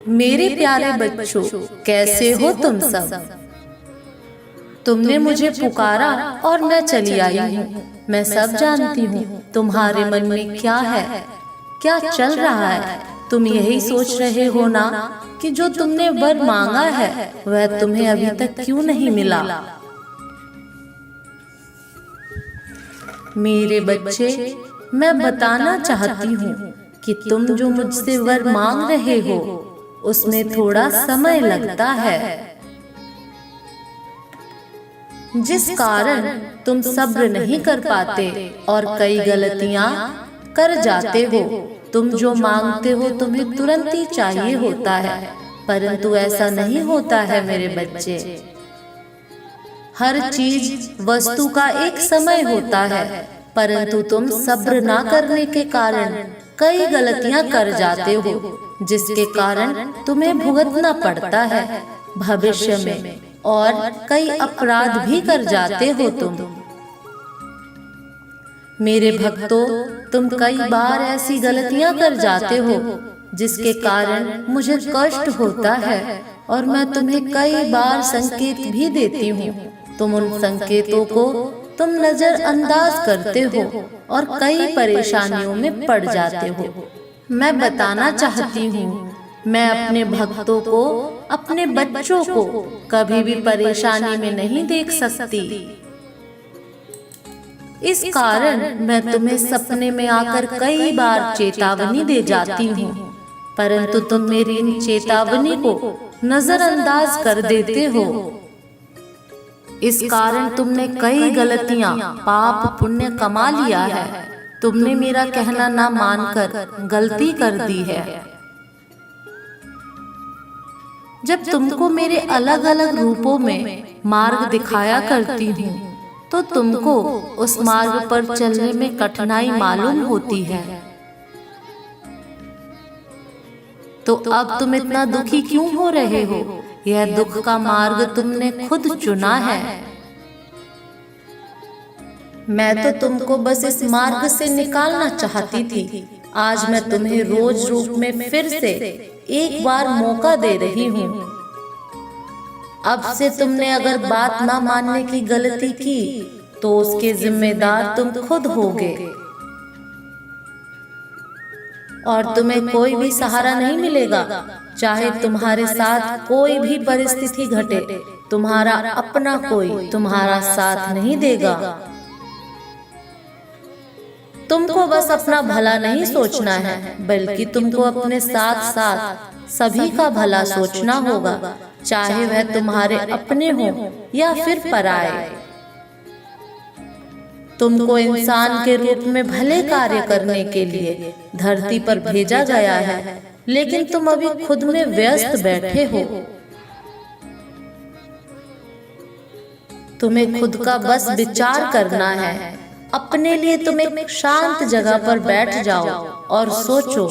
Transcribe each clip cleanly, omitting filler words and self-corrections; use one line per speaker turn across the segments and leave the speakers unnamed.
मेरे प्यारे बच्चों, कैसे हो तुम सब। तुमने मुझे पुकारा और मैं चली आई हूँ। मैं सब जानती हूँ तुम्हारे मन में क्या है, क्या चल रहा है। तुम यही सोच रहे हो ना कि जो तुमने वर मांगा है वह तुम्हें अभी तक क्यों नहीं मिला। मेरे बच्चे, मैं बताना चाहती हूँ कि तुम जो मुझसे वर मांग रहे हो उसमें थोड़ा समय लगता है, जिस कारण तुम सब्र नहीं कर पाते और कई गलतियां कर जाते हो। तुम जो मांगते हो तुम्हें तुरंत ही चाहिए होता है, परंतु ऐसा नहीं होता है मेरे बच्चे। हर चीज वस्तु का एक समय होता है, परंतु तुम सब्र ना करने के कारण कई गलतियां कर जाते हो, जिसके कारण तुम्हें भुगतना पड़ता है भविष्य में, और कई अपराध भी कर जाते हो तुम। मेरे भक्तों, तुम कई बार ऐसी गलतियां कर जाते हो जिसके कारण मुझे कष्ट होता है, और मैं तुम्हें कई बार संकेत भी देती हूँ। तुम उन संकेतों को तुम नजरअंदाज करते हो और कई परेशानियों में पड़ जाते हो। मैं बताना चाहती हूँ, मैं अपने भक्तों को, अपने बच्चों को कभी भी परेशानी में नहीं देख सकती। इस कारण मैं तुम्हें सपने में आकर कई बार चेतावनी दे जाती हूँ, परंतु तुम मेरी इन चेतावनी को नजरअंदाज कर देते हो। इस कारण तुमने कई गलतियां, पाप पुण्य कमा लिया है। तुमने मेरा कहना ना मानकर गलती कर दी है। जब तुमको मेरे अलग अलग रूपों में मार्ग दिखाया करती हूँ तो तुमको उस मार्ग पर चलने में कठिनाई मालूम होती है। तो अब तुम इतना दुखी क्यों हो रहे हो? यह दुख का मार्ग तुमने खुद चुना है। मैं तो तुमको बस इस मार्ग से निकालना चाहती थी। आज मैं तुम्हें रोज रूप में फिर से एक बार मौका दे रही हूँ। अब से तुमने अगर बात ना मानने की गलती की तो उसके जिम्मेदार तुम खुद होगे, और तुम्हें कोई भी सहारा नहीं मिलेगा। चाहे तुम्हारे साथ कोई भी परिस्थिति घटे, तुम्हारा अपना कोई तुम्हारा साथ नहीं देगा। तुमको बस अपना भला नहीं सोचना है, बल्कि तुमको अपने साथ साथ सभी का भला सोचना होगा, चाहे वह तुम्हारे अपने हो या फिर पराए। तुमको इंसान के रूप में भले कार्य करने के लिए धरती पर भेजा गया है, लेकिन तुम अभी खुद में व्यस्त बैठे हो। तुम्हें खुद का बस विचार करना है। अपने लिए तुम एक शांत जगह पर बैठ जाओ और सोचो।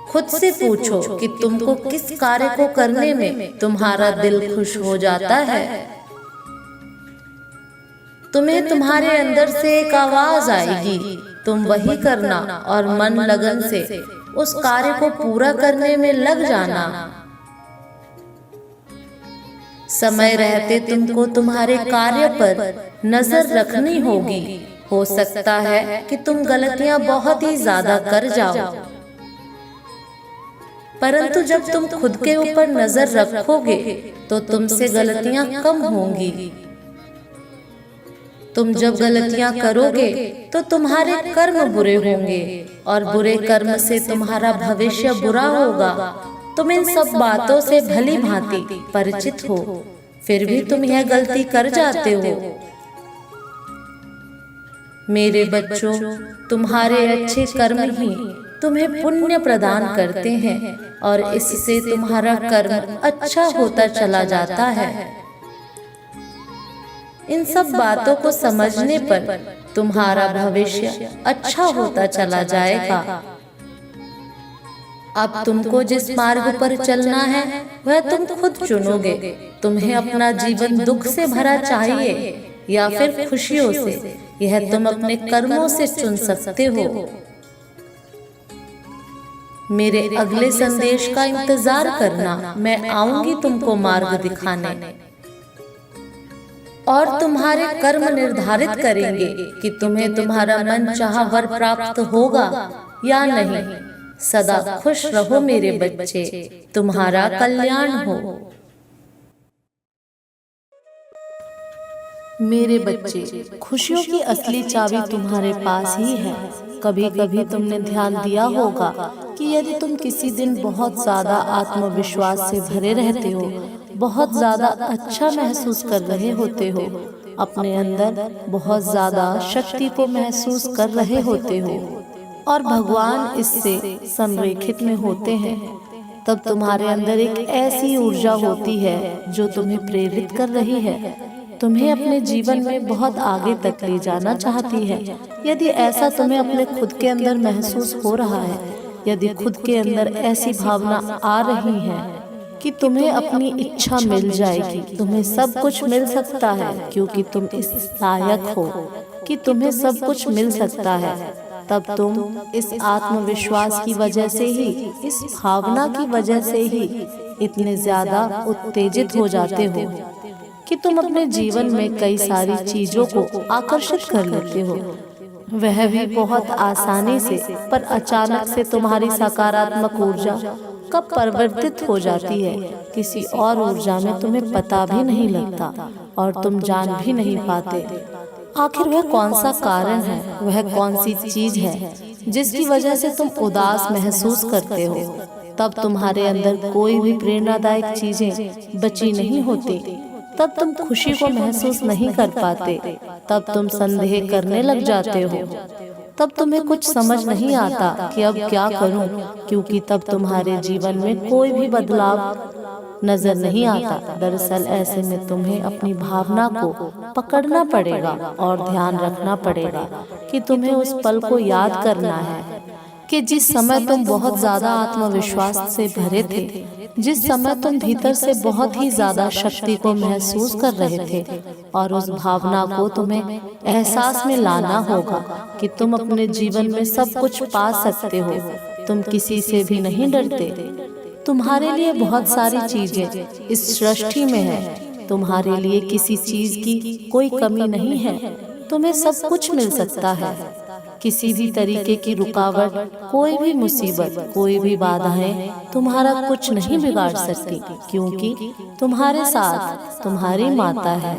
खुद से पूछो कि तुमको किस कार्य को करने में तुम्हारा दिल खुश हो जाता है। तुम्हें तुम्हारे अंदर से एक आवाज आएगी, तुम वही करना और मन लगन से उस कार्य को पूरा करने में लग जाना। समय रहते तुमको तुम्हारे कार्य पर नजर रखनी होगी। हो सकता है कि तुम गलतियां बहुत ही ज्यादा कर जाओ, परंतु जब तुम खुद के ऊपर नजर रखोगे तो तुमसे गलतियां कम होंगी। तुम जब गलतियां करोगे तो तुम्हारे कर्म बुरे होंगे, और बुरे कर्म से तुम्हारा भविष्य बुरा होगा। तुम इन सब बातों से भली भांति परिचित हो, फिर भी तुम यह गलती कर जाते हो। मेरे बच्चों, तुम्हारे अच्छे कर्म ही तुम्हें पुण्य प्रदान करते हैं, और इससे तुम्हारा कर्म अच्छा होता चला जाता है। इन सब बातों को समझने पर तुम्हारा भविष्य अच्छा होता चला जाएगा। अब तुमको जिस मार्ग पर चलना है वह तुम खुद चुनोगे। तुम्हें अपना जीवन दुख से भरा चाहिए या फिर खुशियों से, यह तुम अपने कर्मों से चुन सकते हो। मेरे अगले संदेश का इंतजार करना, मैं आऊंगी तुमको मार्ग दिखाने। और तुम्हारे कर्म निर्धारित करेंगे कि तुम्हें तुम्हारा मन चाहा वर प्राप्त होगा या नहीं। सदा खुश रहो मेरे बच्चे, तुम्हारा कल्याण हो। मेरे बच्चे, खुशियों की असली चाबी तुम्हारे पास ही है। कभी कभी तुमने ध्यान दिया होगा कि यदि तुम किसी दिन बहुत ज्यादा आत्मविश्वास से भरे रहते हो, बहुत ज्यादा अच्छा महसूस कर रहे होते हो, अपने अंदर बहुत ज्यादा शक्ति को महसूस कर रहे होते हो और भगवान इससे संरेखित में होते हैं, तब तुम्हारे अंदर एक ऐसी ऊर्जा होती है जो तुम्हें प्रेरित कर रही है, तुम्हें अपने जीवन में बहुत आगे तक ले जाना चाहती है। यदि ऐसा तुम्हें अपने खुद के अंदर महसूस हो रहा है, यदि खुद के अंदर ऐसी भावना आ रही है कि तुम्हें अपनी इच्छा मिल जाएगी, तुम्हें सब कुछ मिल सकता है क्योंकि तुम इस लायक हो कि तुम्हें सब कुछ मिल सकता है, तब तुम इस आत्मविश्वास की वजह से ही, इस भावना की वजह से ही इतने ज्यादा उत्तेजित हो जाते हो कि तुम अपने जीवन में कई सारी चीजों को आकर्षित कर लेते हो, वह भी बहुत आसानी से। पर अचानक से तुम्हारी सकारात्मक ऊर्जा कब परिवर्तित हो जाती है किसी और ऊर्जा में तुम्हें पता भी नहीं लगता और तुम जान भी नहीं पाते। आखिर वह कौन सा कारण है, वह कौन सी चीज है जिसकी वजह से तुम उदास महसूस करते हो। तब तुम्हारे अंदर कोई भी प्रेरणादायक चीजें बची नहीं होती, तब तुम खुशी को महसूस नहीं कर पाते, तब तुम संदेह करने लग जाते हो, तब तुम्हें कुछ समझ नहीं आता कि अब क्या करूं, क्योंकि तब तुम्हारे जीवन में कोई भी बदलाव नजर नहीं आता। दरअसल ऐसे में तुम्हें अपनी भावना को पकड़ना पड़ेगा और ध्यान रखना पड़ेगा कि तुम्हें उस पल को याद करना है कि जिस समय तुम बहुत ज्यादा आत्मविश्वास से भरे थे, जिस समय तुम भीतर से बहुत ही ज्यादा शक्ति को महसूस कर रहे थे, और उस भावना को तुम्हें एहसास में लाना होगा कि तुम अपने जीवन में सब कुछ पा सकते हो, तुम किसी से भी नहीं डरते, तुम्हारे लिए बहुत सारी चीजें इस सृष्टि में है, तुम्हारे लिए किसी चीज की कोई कमी नहीं है, तुम्हें सब कुछ मिल सकता है। किसी भी तरीके की रुकावट, कोई भी मुसीबत, कोई भी बाधाएं तुम्हारा कुछ नहीं बिगाड़ सकती, क्योंकि तुम्हारे साथ तुम्हारी माता है।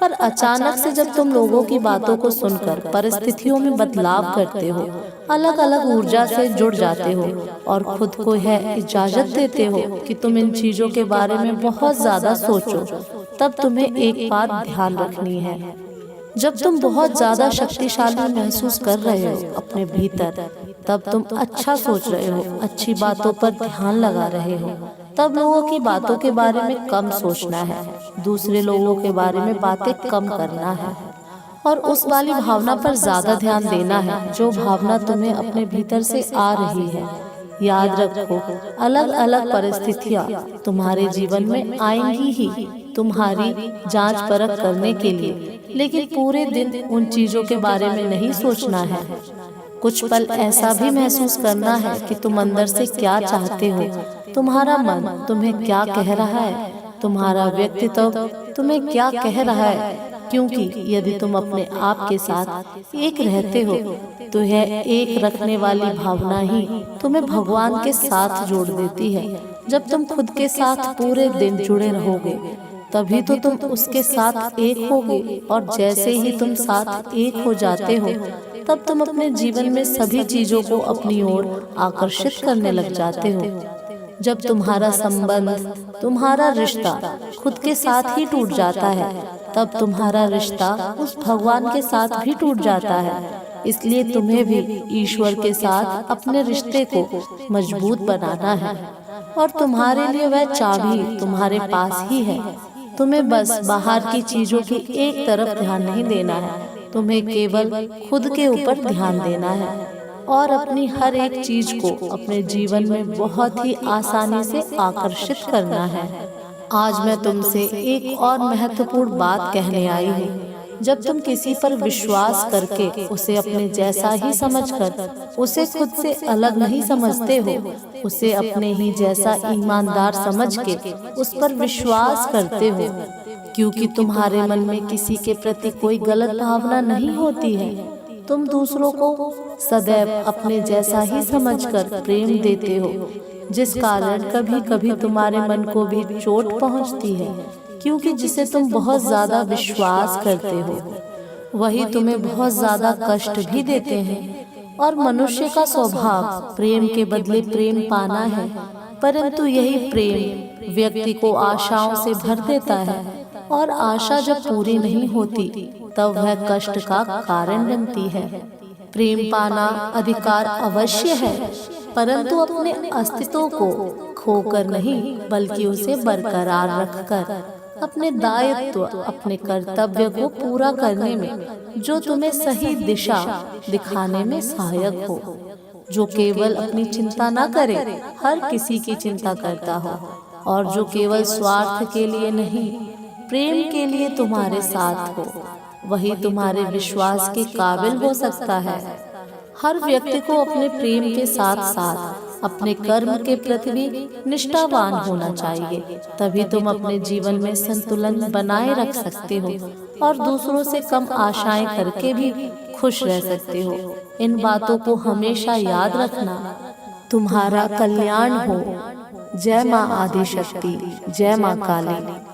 पर अचानक से जब तुम लोगों की बातों को सुनकर परिस्थितियों में बदलाव करते हो, अलग अलग ऊर्जा से जुड़ जाते हो और खुद को यह इजाजत देते हो कि तुम इन चीजों के बारे में बहुत ज्यादा सोचो, तब तुम्हें एक बात ध्यान रखनी है। जब तुम बहुत ज्यादा शक्तिशाली महसूस कर रहे हो अपने भीतर, तब तुम अच्छा सोच रहे हो, अच्छी बातों पर ध्यान लगा रहे हो, तब लोगों की बातों के बारे में कम सोचना है, दूसरे लोगों के बारे में बातें कम करना है और उस वाली भावना पर ज्यादा ध्यान देना है जो भावना तुम्हें अपने भीतर से आ रही है। याद रखो, अलग अलग परिस्थितियाँ तुम्हारे जीवन में आएंगी ही तुम्हारी जांच परख करने के लिए, लेकिन पूरे दिन उन चीजों के बारे में नहीं सोचना है। कुछ पल ऐसा भी महसूस करना है कि तुम अंदर से क्या चाहते हो, तुम्हारा मन तुम्हें क्या कह रहा है, तुम्हारा व्यक्तित्व तुम्हें क्या कह रहा है, क्योंकि यदि तुम अपने आप के साथ एक रहते हो तो यह एक रखने वाली भावना ही तुम्हें भगवान के साथ जोड़ देती है। जब तुम खुद के साथ पूरे दिन जुड़े रहोगे, तभी तो तुम उसके साथ एक होगे, और जैसे ही तुम साथ एक हो जाते हो, तब तुम अपने जीवन में सभी चीजों को अपनी ओर आकर्षित करने लग जाते हो। जब तुम्हारा संबंध, तुम्हारा रिश्ता खुद के साथ ही टूट जाता है, तब तुम्हारा रिश्ता उस भगवान के साथ भी टूट जाता है। इसलिए तुम्हें भी ईश्वर के साथ अपने रिश्ते को मजबूत बनाना है, और तुम्हारे लिए वह चाबी तुम्हारे पास ही है। तुम्हें बस बाहर की चीजों की एक तरफ ध्यान नहीं देना है, तुम्हें केवल खुद के ऊपर ध्यान देना है और अपनी हर एक चीज को अपने जीवन में बहुत ही आसानी से आकर्षित करना है। आज मैं तुमसे एक और महत्वपूर्ण बात कहने आई हूँ। जब तुम किसी पर विश्वास करके उसे अपने जैसा ही समझकर उसे खुद से अलग नहीं समझते हो, उसे अपने ही जैसा ईमानदार समझ के उस पर विश्वास करते हो, क्योंकि तुम्हारे मन में किसी के प्रति कोई गलत भावना नहीं होती है। तुम दूसरों को सदैव अपने जैसा ही समझकर प्रेम देते हो, जिस कारण कभी कभी तुम्हारे मन को भी चोट पहुंचती है, क्योंकि जिसे तुम बहुत ज्यादा विश्वास करते हो वही तुम्हें बहुत ज्यादा कष्ट भी देते हैं। और मनुष्य का स्वभाव प्रेम के बदले प्रेम पाना है, परंतु यही प्रेम व्यक्ति को आशाओं से भर देता है, और आशा जब पूरी नहीं होती तब वह कष्ट का कारण बनती है। प्रेम पाना अधिकार अवश्य है, परंतु अपने अस्तित्व को खोकर नहीं, बल्कि उसे बरकरार रखकर अपने दायित्व, अपने कर्तव्य को पूरा करने में, जो तुम्हें सही दिशा दिखाने में सहायक हो, जो केवल अपनी चिंता न करे, हर किसी की चिंता करता हो, और जो केवल स्वार्थ के लिए नहीं, प्रेम के लिए तुम्हारे साथ हो, वही तुम्हारे विश्वास के काबिल हो सकता है। हर व्यक्ति को अपने प्रेम के साथ साथ अपने कर्म के प्रति भी निष्ठावान होना चाहिए, तभी तुम अपने जीवन में संतुलन बनाए रख सकते हो और दूसरों से कम आशाएं करके भी खुश रह सकते हो। इन बातों को हमेशा याद रखना। तुम्हारा कल्याण हो। जय माँ आदिशक्ति, जय माँ काली।